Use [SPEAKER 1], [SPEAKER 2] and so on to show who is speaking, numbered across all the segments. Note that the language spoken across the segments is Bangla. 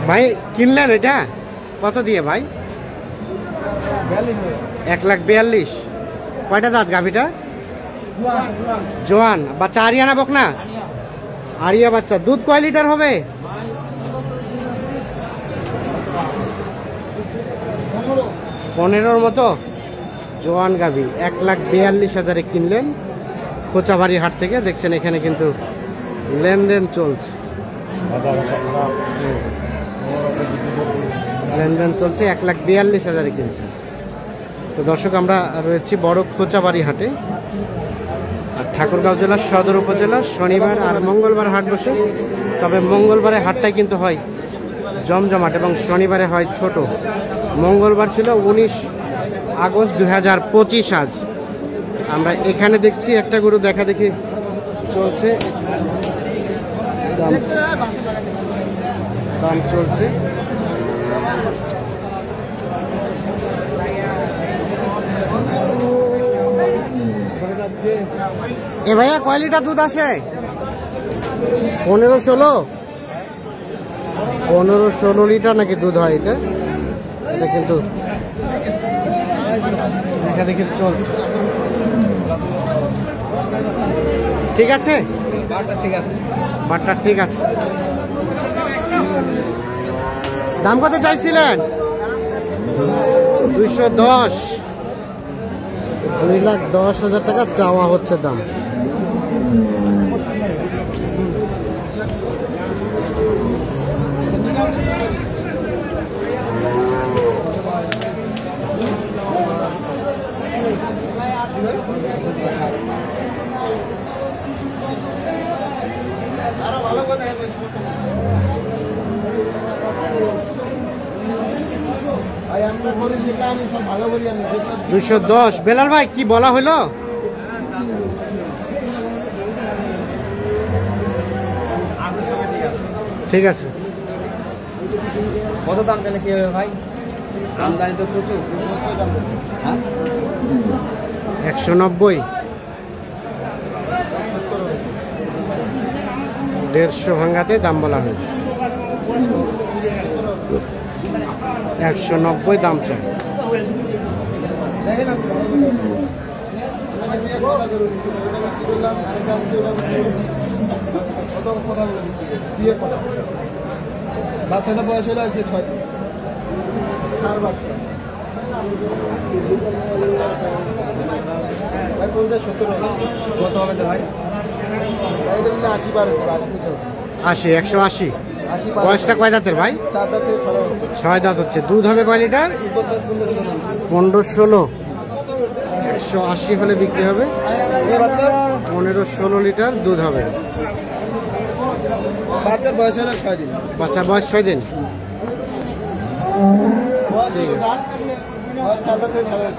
[SPEAKER 1] ভাই কিনলেন এটা কত দিয়ে ভাই? 1,42,000। কয়টা দাঁত গাভিটা? জোয়ান। বাচ্চা আরিয়া না বকনা? আরিয়া বাচ্চা। দুধ কয় লিটার হবে? 15 মতো। জোয়ান গাভি 1,42,000 কিনলেন খোঁচাবাড়ি হাট থেকে। দেখছেন এখানে কিন্তু লেনদেন চলছে, লেনদেন চলছে। 1,42,000 কিনছে। তো দর্শক আমরা রয়েছি বড় খোঁচাবাড়ি হাটে। আর ঠাকুরগাঁও জেলার সদর উপজেলার শনিবার আর মঙ্গলবার হাট বসে। তবে মঙ্গলবারে হাটটাই কিন্তু হয় জমজমাট এবং শনিবারে হয় ছোট। মঙ্গলবার ছিল 19 আগস্ট 2025। আজ আমরা এখানে দেখছি একটা গরু দেখা দেখি চলছে, দাম চলছে। এ ভাইয়া কয় লিটার দুধ আসে? 15-16 লিটার নাকি দুধ হয় এটা। এটা কিন্তু দেখি চলছে। ঠিক আছে, বাটটা ঠিক আছে। দাম কত চাইছিলেন? 210। 2,10,000 টাকা চাওয়া হচ্ছে দাম। $210। বেলাল ভাই কি বলা হলো? ঠিক আছে।
[SPEAKER 2] কত দাম জানে কি হবে ভাই? আমদানি তো প্রচুর।
[SPEAKER 1] 190। 150 ভাঙাতে দাম বলা হয়েছে। 190 দাম চাই।
[SPEAKER 3] বাচ্চাটা বয়স হলো আজকে 6 বাচ্চা। ভাই 50-70
[SPEAKER 2] কত হবে তো ভাই?
[SPEAKER 3] 80 বার
[SPEAKER 1] 80। 180। বয়সটা কয় দাঁতের ভাই?
[SPEAKER 3] 4 দাঁত থেকে
[SPEAKER 1] 6 দাঁত হচ্ছে। দুধ হবে কয় লিটার? 15-16। 180 হলে বিক্রি হবে। 15-16 লিটার দুধ হবে।
[SPEAKER 3] বাচ্চার বয়স হলো 6 দিন।
[SPEAKER 1] বাচ্চার বয়স 6 দিন। ঠিক আছে।
[SPEAKER 3] 4 দাঁত থেকে 6 দাঁত।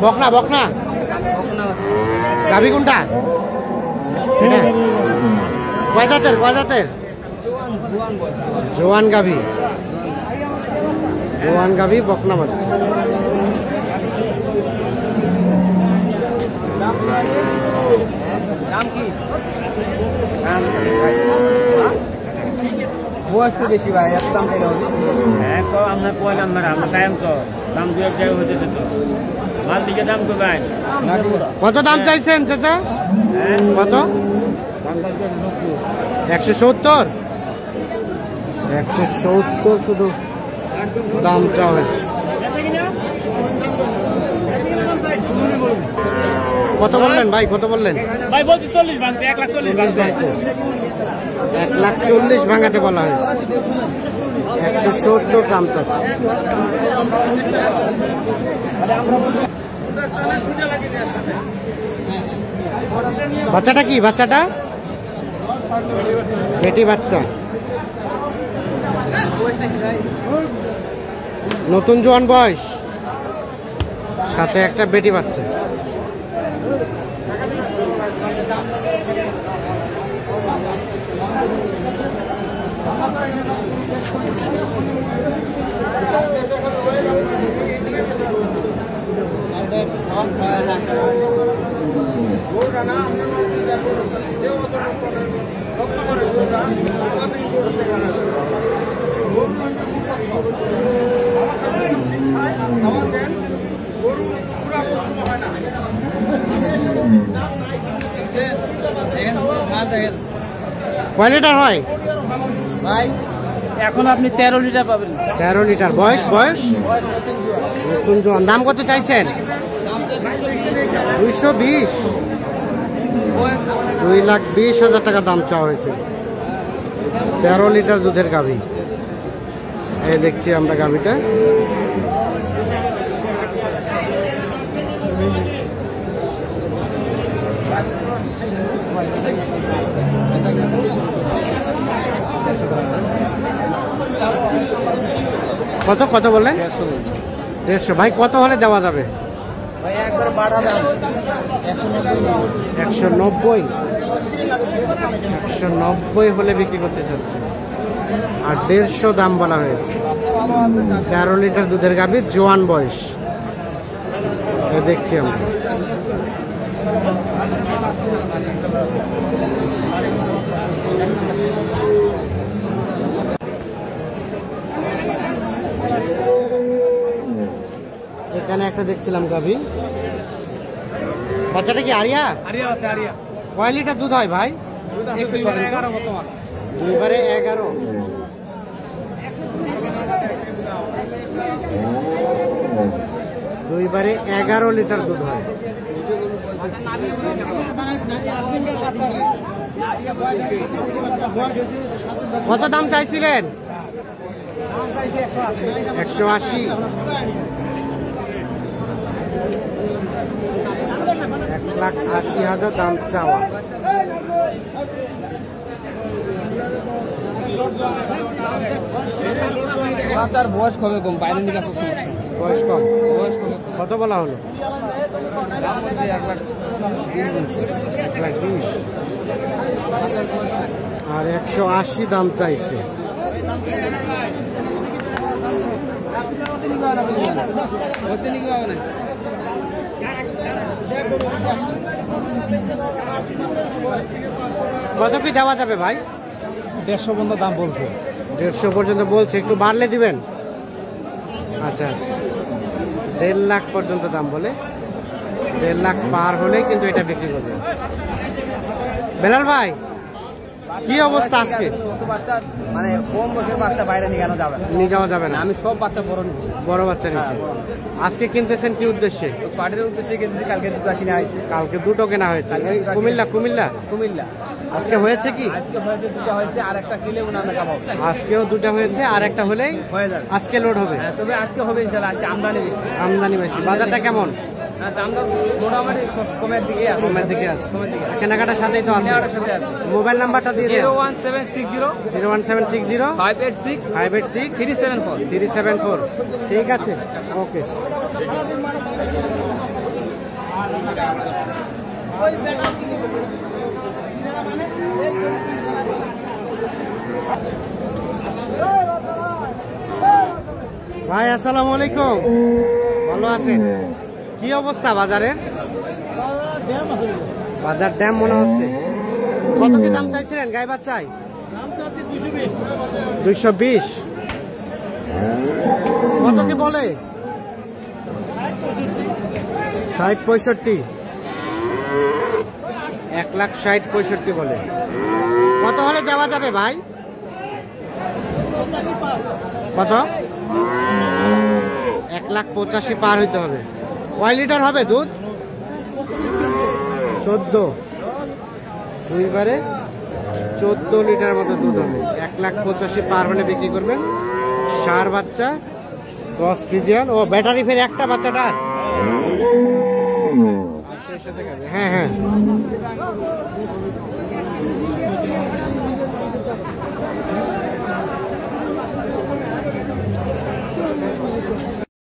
[SPEAKER 1] বকনা বকনা গাভি কোনটা? কয় দাঁতের? জোয়ান গাভি। জোয়ান গাভি বকনা বাচ্চা।
[SPEAKER 2] বয়স তো বেশি ভাই, এত দাম চাইলে হবে?
[SPEAKER 4] হ্যাঁ তো আপনার কয় নাম্বার আমরা কায়াম তো দাম 2-1 জায়গায় হতেছে তো মাল দিকে দাম করবেন।
[SPEAKER 1] কত দাম চাইছেন চাচা? কত? 170। 170 শুধু দাম চাওয়া হয়েছে। কত বললেন ভাই? কত বললেন
[SPEAKER 4] ভাই? বলছি 40 ভাঙতে, 1,40,000 ভাঙতে।
[SPEAKER 1] 1,40,000 ভাঙাতে বলা হয়েছে। 170 দাম চাচ্ছে। বাচ্চাটা কি? বাচ্চাটা বেটি বাচ্চা। নতুন জোয়ান বয়স সাথে একটা বেটি বাচ্চা। কয় লিটার হয়
[SPEAKER 2] ভাই এখন আপনি 13 লিটার পাবেন।
[SPEAKER 1] 13 লিটার। বয়স বয়স নতুন জোয়ান। দাম কত চাইছেন? 220। 2,20,000 টাকা দাম চাওয়া হয়েছে। 13 লিটার দুধের গাভী। এই দেখছি আমরা গাভীটা। কত কত বললেন? 150। ভাই কত হলে দেওয়া যাবে?
[SPEAKER 2] ভাই একবার বাড়া দাম
[SPEAKER 1] 190। 190 হলে বিক্রি করতে চাচ্ছে। আর 150 দাম বলা হয়েছে। 13 লিটার দুধের গাভী, জোয়ান বয়স। দেখছি আমরা। এখানে একটা দেখছিলাম গাভী। বাচ্চাটা কি আরিয়া? কয় লিটার দুধ হয় ভাই? একটু সরেন তো। 2 × 11। দুই বারে 11 লিটার দুধ হয়। কত দাম চাইছিলেন? 180। 1,80,000 দাম চাওয়া।
[SPEAKER 2] বাচ্চার বয়স কবে কম, বাইরে নিয়ে
[SPEAKER 1] বয়স কম।
[SPEAKER 2] বয়স কবে
[SPEAKER 1] কত বলা হলো?
[SPEAKER 2] দাম হচ্ছে
[SPEAKER 1] 1,20,000।
[SPEAKER 2] বাচ্চার বয়স
[SPEAKER 1] আর 180 দাম চাইছে। কত কি দেওয়া যাবে ভাই?
[SPEAKER 2] 150 পর্যন্ত দাম বলছে।
[SPEAKER 1] 150 পর্যন্ত বলছে, একটু বাড়লে দিবেন? আচ্ছা আচ্ছা। 1.5 লাখ পর্যন্ত দাম বলে। 1.5 লাখ পার হলে কিন্তু এটা বিক্রি করবে। বেলাল ভাই কি অবস্থা আজকে?
[SPEAKER 2] বাচ্চা মানে কম বয়সের বাচ্চা বাইরে নিয়ে যাবে না,
[SPEAKER 1] নিয়ে যাওয়া যাবে না।
[SPEAKER 2] আমি সব বাচ্চা বড় নিচ্ছি।
[SPEAKER 1] বড় বাচ্চা নিচ্ছে।
[SPEAKER 2] আজকে
[SPEAKER 1] কিনতেছেন কি উদ্দেশ্যে?
[SPEAKER 2] পার্টির উদ্দেশ্যে কিনতেছি। কালকে দুটো কিনে আইছে।
[SPEAKER 1] কালকে দুটো কেনা হয়েছে। কুমিল্লা কুমিল্লা
[SPEAKER 2] কুমিল্লা।
[SPEAKER 1] আজকে হয়েছে কি?
[SPEAKER 2] আজকে হয়েছে দুটো হয়েছে, আর একটা কিলে উনার কামাবো।
[SPEAKER 1] আজকেও দুটো হয়েছে, আর একটা হলেই
[SPEAKER 2] হয়ে যাবে।
[SPEAKER 1] আজকে লোড হবে।
[SPEAKER 2] হ্যাঁ, তবে আজকে হবে ইনশাআল্লাহ। আজকে আমদানি বেশি।
[SPEAKER 1] আমদানি বেশি। বাজারটা কেমন?
[SPEAKER 2] হ্যাঁ, দামটা মোটামুটি কমের দিকে আছে।
[SPEAKER 1] কমের দিকে আছে।
[SPEAKER 2] কমের দিকে।
[SPEAKER 1] কেনাকাটার সাথেই তো আছে।
[SPEAKER 2] কেনাকাটার সাথে আছে।
[SPEAKER 1] মোবাইল নাম্বারটা দিয়ে দেন।
[SPEAKER 2] 01760
[SPEAKER 1] 01760
[SPEAKER 2] 586
[SPEAKER 1] 586
[SPEAKER 2] 374।
[SPEAKER 1] 374। ঠিক আছে, ওকে। ভাই আসসালামু আলাইকুম। ভালো আছেন? কি অবস্থা বাজারের? বাজার ড্যাম মনে হচ্ছে। কত কি দাম চাইছিলেন গাই বাচ্চাই? 220। কত কি বলে? 60-65। 1,60,65 বলে। কত হলে দেওয়া যাবে ভাই? কত? 1,85,000 পার হইতে হবে। কয় লিটার হবে দুধ? 14। 2 বারে 14 লিটার মতো দুধ হবে। 1,85,000 পার হলে বিক্রি করবেন। ষাঁড় বাচ্চা 10 কেজিয়ান। ও ব্যাটারি ফের একটা বাচ্চাটা। হ্যাঁ হ্যাঁ।